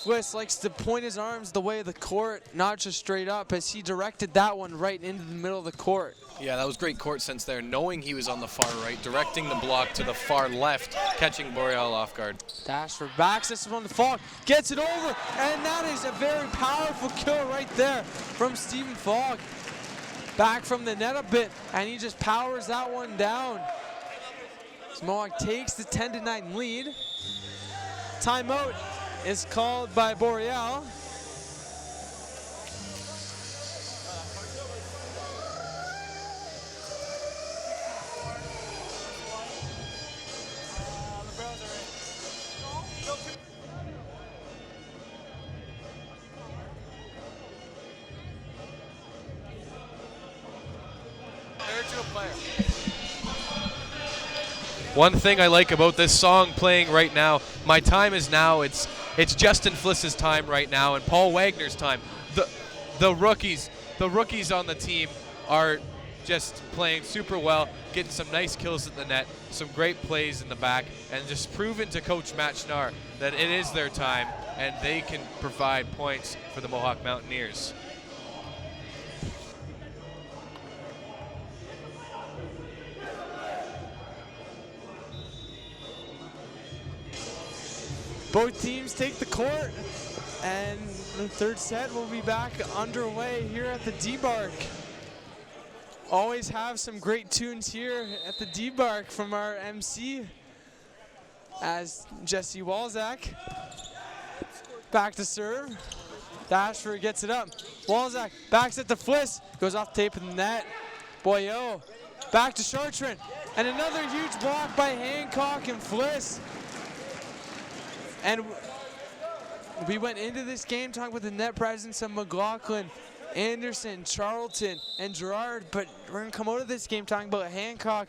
Fliss likes to point his arms the way of the court, not just straight up, as he directed that one right into the middle of the court. Yeah, that was great court sense there, knowing he was on the far right, directing the block to the far left, catching Boreal off guard. Dashford backs this one to Falk, gets it over, and that is a very powerful kill right there from Stephen Falk. Back from the net a bit, and he just powers that one down. Mohawk takes the 10-9 lead. Timeout is called by Boreal. One thing I like about this song playing right now, My Time Is Now, it's Justin Fliss's time right now and Paul Wagner's time. The rookies on the team are just playing super well, getting some nice kills at the net, some great plays in the back, and just proving to Coach Matt Schnarr that it is their time and they can provide points for the Mohawk Mountaineers. Both teams take the court, and the third set will be back underway here at the D-Bark. Always have some great tunes here at the D-Bark from our MC, as Jesse Walzak back to serve. Dashford gets it up. Walzak backs it to Fliss, goes off tape in the net. Boyo back to Chartrand, and another huge block by Hancock and Fliss. And we went into this game talking about the net presence of McLaughlin, Anderson, Charlton, and Gerard, but we're going to come out of this game talking about Hancock,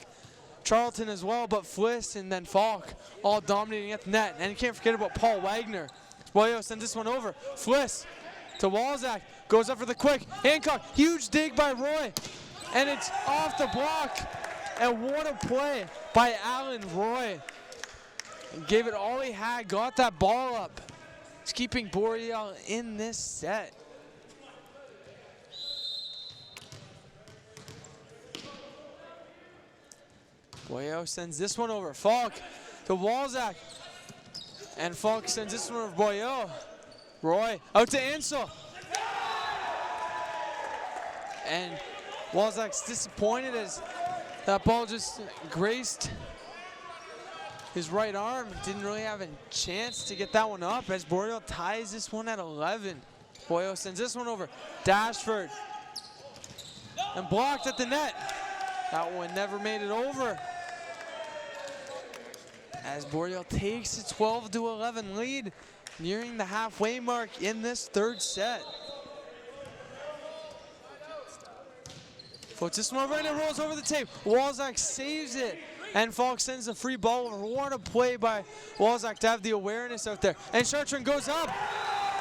Charlton as well, but Fliss and then Falk all dominating at the net. And you can't forget about Paul Wagner. Boyo sends this one over. Fliss to Walzak, goes up for the quick. Hancock, huge dig by Roy, and it's off the block. And what a play by Alan Roy. Gave it all he had, got that ball up. He's keeping Boreal in this set. Boyo sends this one over. Falk to Walzak. And Falk sends this one over Boyo. Roy out to Ansel. And Walzak's disappointed as that ball just graced his right arm. Didn't really have a chance to get that one up as Boreal ties this one at 11. Boyo sends this one over. Dashford. And blocked at the net. That one never made it over. As Boreal takes a 12-11 lead, nearing the halfway mark in this third set. Floats this one over and it rolls over the tape. Walzak saves it. And Falk sends a free ball over. What a play by Walzak to have the awareness out there. And Chartrand goes up.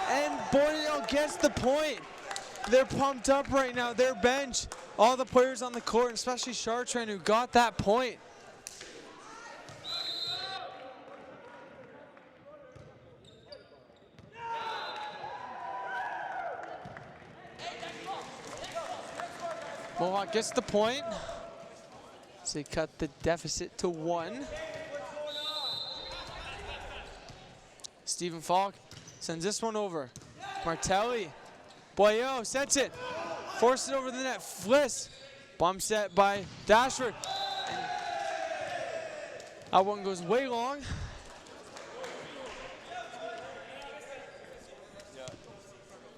And Boreal gets the point. They're pumped up right now. Their bench, all the players on the court, especially Chartrand, who got that point. Mohawk gets the point. So they cut the deficit to 1. Stephen Falk sends this one over. Martelli. Boyo sets it. Forces it over the net. Fliss. Bump set by Dashford. That one goes way long.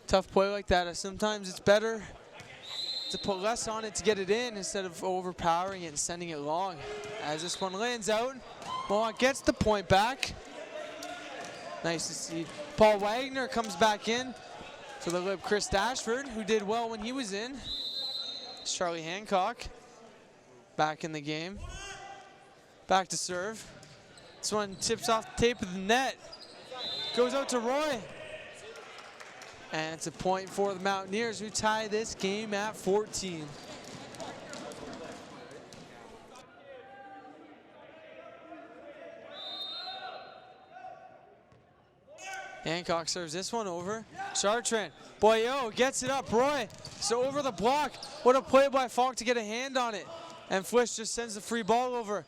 Tough play like that. Sometimes it's better to put less on it to get it in instead of overpowering it and sending it long. As this one lands out, Mohawk gets the point back. Nice to see. Paul Wagner comes back in for the lib Chris Dashford, who did well when he was in. It's Charlie Hancock back in the game. Back to serve. This one tips off the tape of the net. Goes out to Roy. And it's a point for the Mountaineers, who tie this game at 14. Hancock serves this one over. Chartrand. Boyo gets it up. Roy. So over the block. What a play by Falk to get a hand on it. And Flish just sends the free ball over.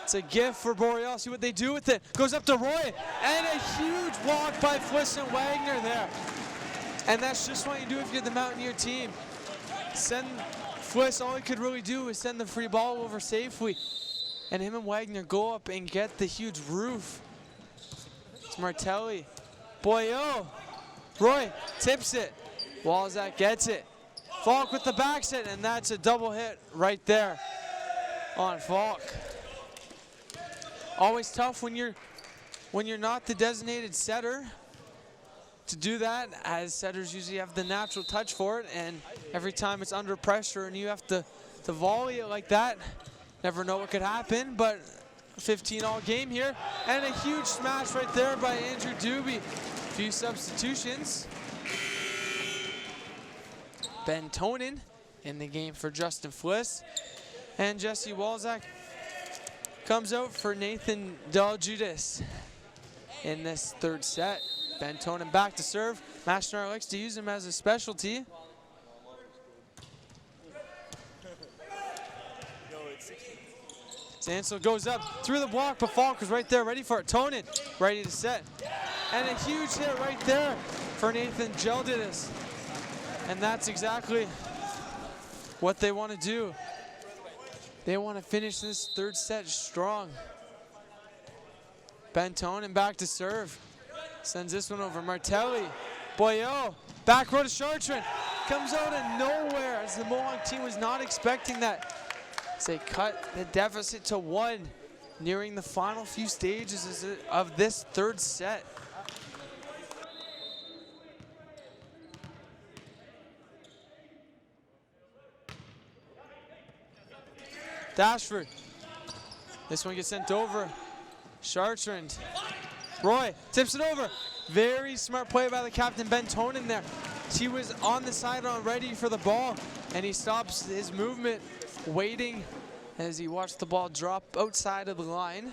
It's a gift for Boreal. See what they do with it. Goes up to Roy. And a huge block by Flish and Wagner there. And that's just what you do if you're the Mountaineer team. Send Fliss, all he could really do is send the free ball over safely. And him and Wagner go up and get the huge roof. It's Martelli. Boyo. Roy tips it. Walzak gets it. Falk with the back set, and that's a double hit right there on Falk. Always tough when you're not the designated setter to do that, as setters usually have the natural touch for it, and every time it's under pressure and you have to volley it like that, never know what could happen, but 15 all game here, and a huge smash right there by Andrew Doobie. Few substitutions. Ben Tonin in the game for Justin Fliss, and Jesse Walzak comes out for Nathan Daljudas in this third set. Ben Tonin back to serve. Mashnar likes to use him as a specialty. Zansel goes up through the block, but Falk was right there, ready for it. Tonin, ready to set. And a huge hit right there for Nathan Jeldidis. And that's exactly what they want to do. They want to finish this third set strong. Ben Tonin back to serve. Sends this one over. Martelli. Boyo. Back row to Chartrand. Comes out of nowhere, as the Mohawk team was not expecting that. As they cut the deficit to 1, nearing the final few stages of this third set. Dashford. This one gets sent over. Chartrand. Roy tips it over. Very smart play by the captain, Ben Tonin there. He was on the sideline ready for the ball, and he stops his movement, waiting as he watched the ball drop outside of the line.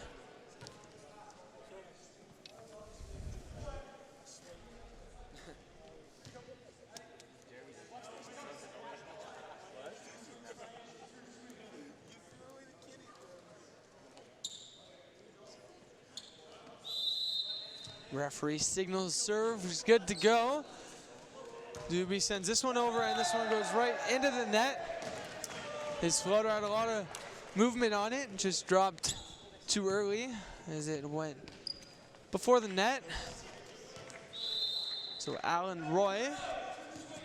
Referee signals serve, is good to go. Doobie sends this one over, and this one goes right into the net. His floater had a lot of movement on it, and just dropped too early as it went before the net. So Alan Roy,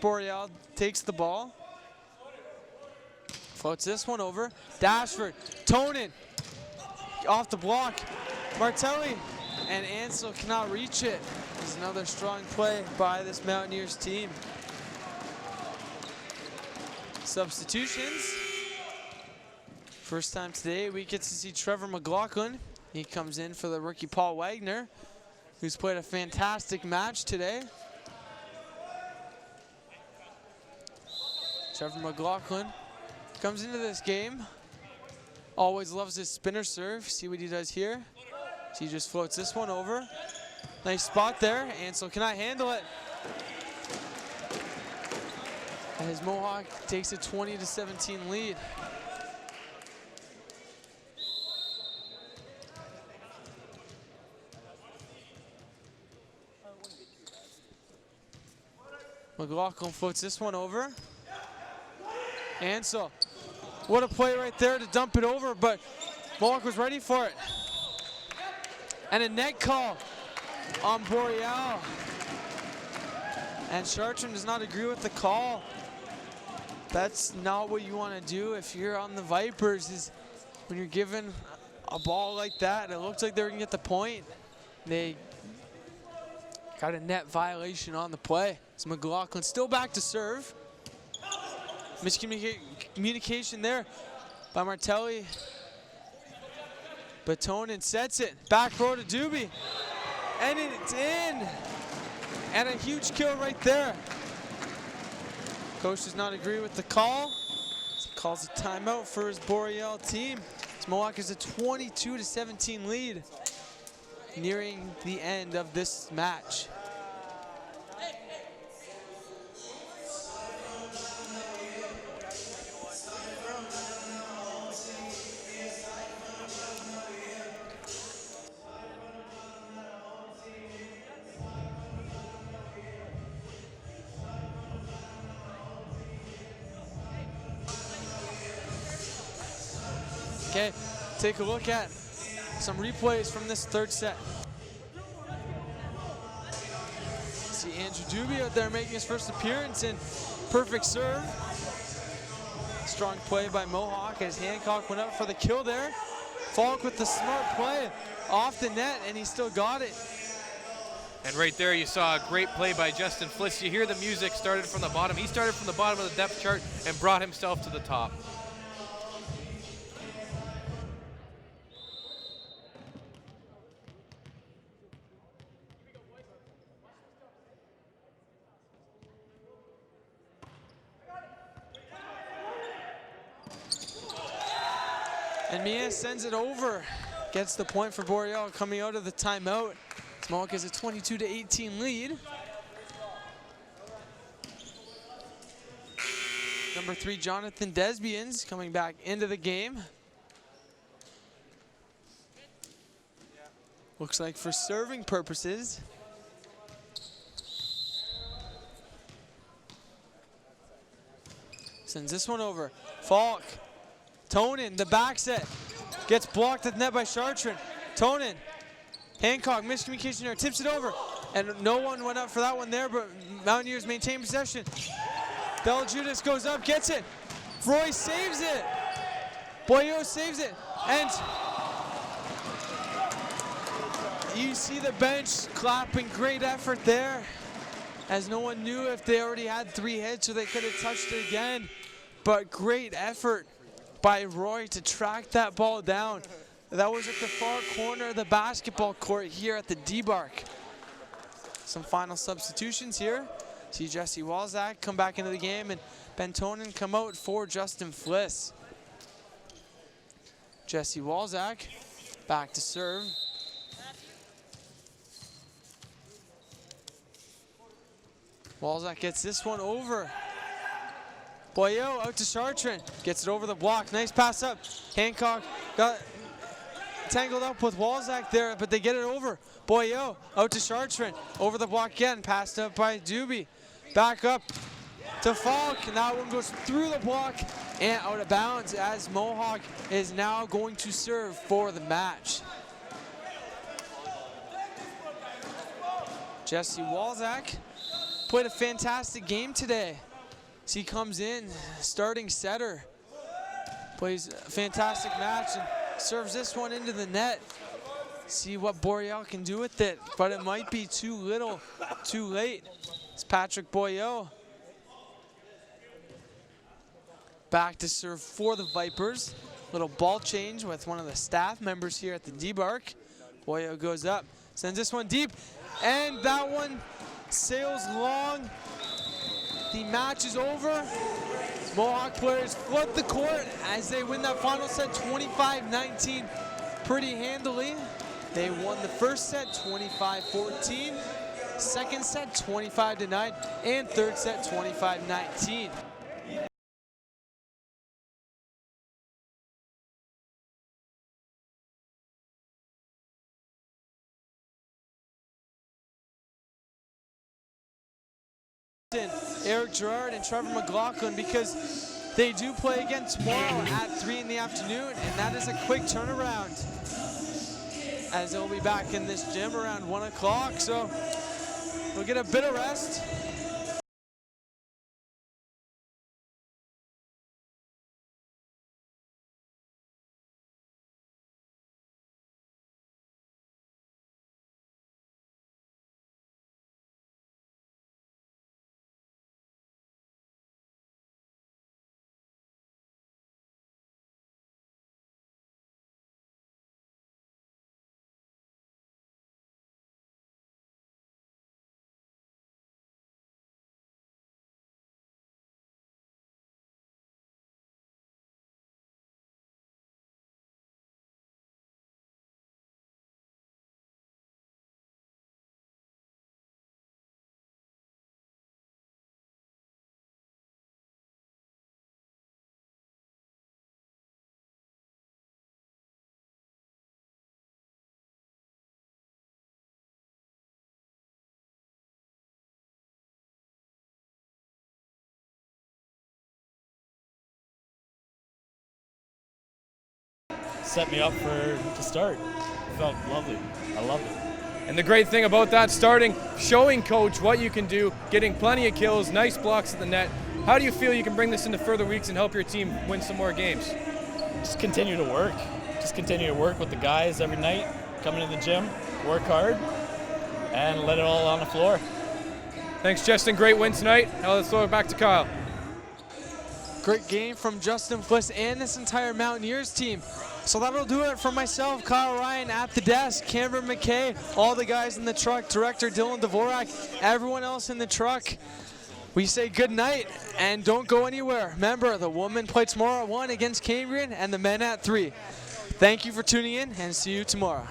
Boreal takes the ball. Floats this one over. Dashford, Tonin, off the block. Martelli. And Ansel cannot reach it. This is another strong play by this Mountaineers team. Substitutions. First time today we get to see Trevor McLaughlin. He comes in for the rookie Paul Wagner, who's played a fantastic match today. Trevor McLaughlin comes into this game. Always loves his spinner serve. See what he does here. He just floats this one over. Nice spot there. Ansel cannot handle it. as Mohawk takes a 20-17 lead. McLaughlin floats this one over. Ansel, what a play right there to dump it over, but Mohawk was ready for it. And a net call on Boreal. And Chartrand does not agree with the call. That's not what you want to do if you're on the Vipers, is when you're given a ball like that. It looked like they were going to get the point. They got a net violation on the play. So McLaughlin still back to serve. Miscommunication there by Martelli. Batonin sets it. Back row to Doobie. And it's in. And a huge kill right there. Coach does not agree with the call. He calls a timeout for his Boreal team. So Mohawk is a 22-17 lead, nearing the end of this match. Okay, take a look at some replays from this third set. See Andrew Doobie out there making his first appearance in perfect serve. Strong play by Mohawk as Hancock went up for the kill there. Falk with the smart play off the net, and he still got it. And right there you saw a great play by Justin Fliss. You hear the music started from the bottom. He started from the bottom of the depth chart and brought himself to the top. And Mia sends it over. Gets the point for Boreal coming out of the timeout. Mohawk is a 22-18 lead. Number 3, Jonathan Desbians coming back into the game. Looks like for serving purposes. Sends this one over. Falk. Tonin, the back set. Gets blocked at the net by Chartrand. Tonin. Hancock, miscommunication there, tips it over. And no one went up for that one there, but Mountaineers maintain possession. Bell Judas goes up, gets it. Roy saves it. Boyo saves it. And you see the bench clapping, great effort there, as no one knew if they already had 3 hits or they could have touched it again. But great effort by Roy to track that ball down. That was at the far corner of the basketball court here at the D-Bark. Some final substitutions here. See Jesse Walzak come back into the game and Ben Tonin come out for Justin Fliss. Jesse Walzak back to serve. Walzak gets this one over. Boyo out to Chartrand, gets it over the block. Nice pass up. Hancock got tangled up with Walzak there, but they get it over. Boyo out to Chartrand, over the block again, passed up by Doobie. Back up to Falk, and that one goes through the block and out of bounds as Mohawk is now going to serve for the match. Jesse Walzak played a fantastic game today. So he comes in, starting setter, plays a fantastic match and serves this one into the net. See what Boreal can do with it, but it might be too little, too late. It's Patrick Boyo back to serve for the Vipers. Little ball change with one of the staff members here at the D-Bark. Boyo goes up, sends this one deep, and that one sails long. The match is over. Mohawk players flood the court as they win that final set 25-19 pretty handily. They won the first set 25-14, second set 25-9, and third set 25-19. captain, Eric Gerard and Trevor McLaughlin, because they do play again tomorrow at 3 in the afternoon, and that is a quick turnaround, as they'll be back in this gym around 1 o'clock, so we'll get a bit of rest. Set me up to start. Felt lovely. I loved it. And the great thing about that starting, showing coach what you can do, getting plenty of kills, nice blocks at the net. How do you feel you can bring this into further weeks and help your team win some more games? Just continue to work. Just continue to work with the guys every night, come into the gym, work hard, and let it all on the floor. Thanks, Justin. Great win tonight. Now let's throw it back to Kyle. Great game from Justin Fliss and this entire Mountaineers team. So that'll do it for myself, Kyle Ryan at the desk, Cameron McKay, all the guys in the truck, Director Dylan Dvorak, everyone else in the truck. We say good night and don't go anywhere. Remember, the women play tomorrow at 1 against Cambrian and the men at 3. Thank you for tuning in and see you tomorrow.